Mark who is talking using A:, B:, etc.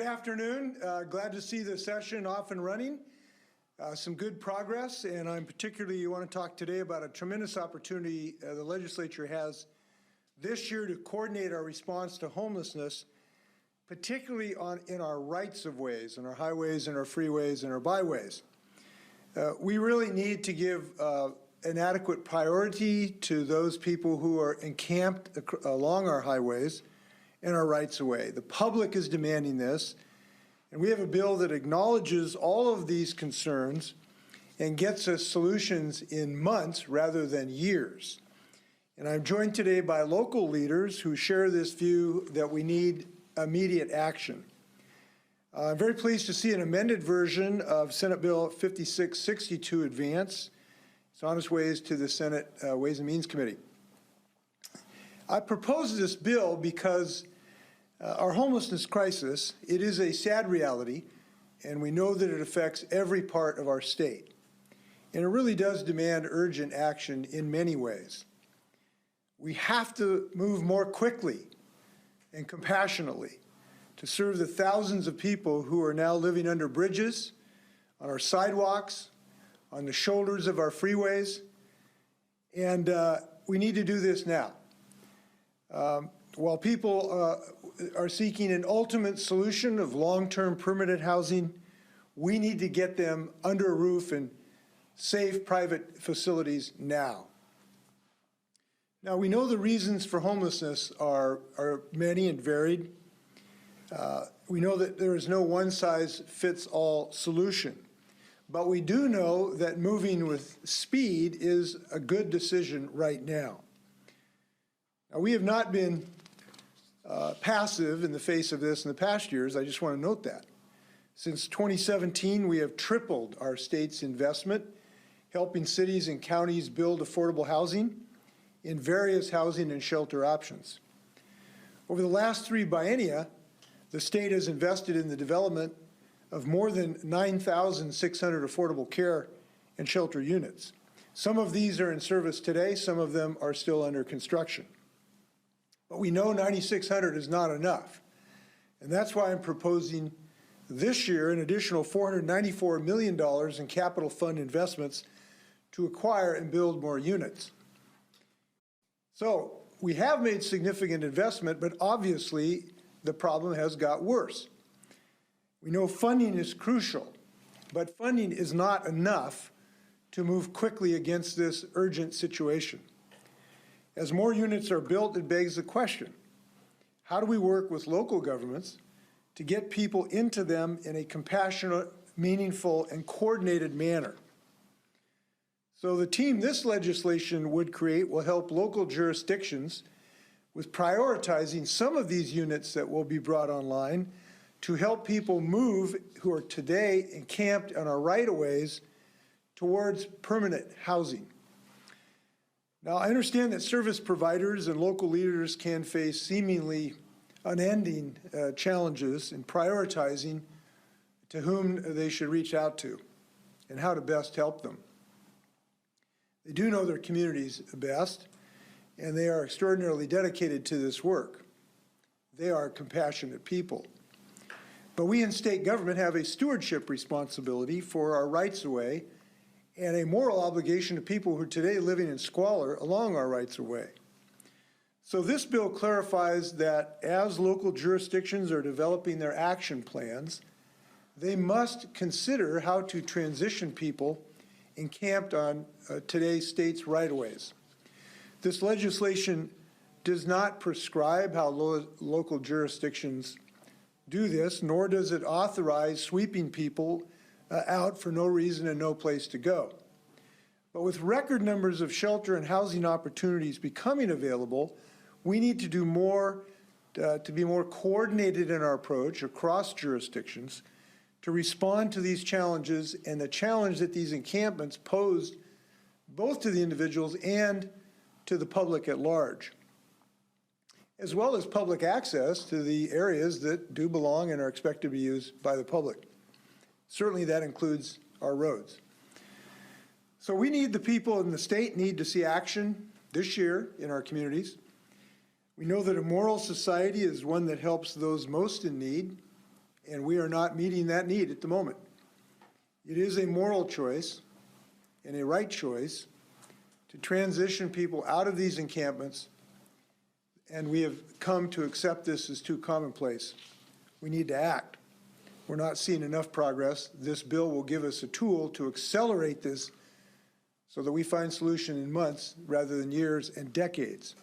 A: afternoon. Glad to see the session off and running. Some good progress, and I'm particularly want to talk today about a tremendous opportunity the legislature has this year to coordinate our response to homelessness, particularly in our rights of ways, in our highways, and our freeways, and our byways. We really need to give an adequate priority to those people who are encamped along our highways and our rights of way. The public is demanding this, and we have a bill that acknowledges all of these concerns and gets us solutions in months rather than years. And I'm joined today by local leaders who share this view that we need immediate action. I'm very pleased to see an amended version of Senate Bill 5662 advance. It's on its way to the Senate Ways and Means Committee. I propose this bill because our homelessness crisis, it is a sad reality, and we know that it affects every part of our state. And it really does demand urgent action in many ways. We have to move more quickly and compassionately to serve the thousands of people who are now living under bridges, on our sidewalks, on the shoulders of our freeways, and we need to do this now. While people are seeking an ultimate solution of long-term permanent housing, we need to get them under a roof in safe private facilities now. Now, we know the reasons for homelessness are many and varied. We know that there is no one-size-fits-all solution, but we do know that moving with speed is a good decision right now. Now, we have not been passive in the face of this in the past years. I just want to note that. Since 2017, we have tripled our state's investment, helping cities and counties build affordable housing in various housing and shelter options. Over the last 3 biennia, the state has invested in the development of more than 9,600 affordable care and shelter units. Some of these are in service today, some of them are still under construction. But we know 9,600 is not enough. And that's why I'm proposing this year an additional $494 million in capital fund investments to acquire and build more units. So we have made significant investment, but obviously the problem has got worse. We know funding is crucial, but funding is not enough to move quickly against this urgent situation. As more units are built, it begs the question, how do we work with local governments to get people into them in a compassionate, meaningful, and coordinated manner? So the team this legislation would create will help local jurisdictions with prioritizing some of these units that will be brought online to help people move who are today encamped on our right-of-ways towards permanent housing. Now, I understand that service providers and local leaders can face seemingly unending challenges in prioritizing to whom they should reach out to and how to best help them. They do know their communities best, and they are extraordinarily dedicated to this work. They are compassionate people. But we in state government have a stewardship responsibility for our rights of way and a moral obligation to people who are today living in squalor along our rights of way. So this bill clarifies that as local jurisdictions are developing their action plans, they must consider how to transition people encamped on today's state's right-of-ways. This legislation does not prescribe how local jurisdictions do this, nor does it authorize sweeping people out for no reason and no place to go. But with record numbers of shelter and housing opportunities becoming available, we need to do more to be more coordinated in our approach across jurisdictions to respond to these challenges and the challenge that these encampments pose both to the individuals and to the public at large, as well as public access to the areas that do belong and are expected to be used by the public. Certainly that includes our roads. So we need, the people in the state need to see action this year in our communities. We know that a moral society is one that helps those most in need, and we are not meeting that need at the moment. It is a moral choice and a right choice to transition people out of these encampments, and we have come to accept this as too commonplace. We need to act. We're not seeing enough progress. This bill will give us a tool to accelerate this so that we find solution in months rather than years and decades.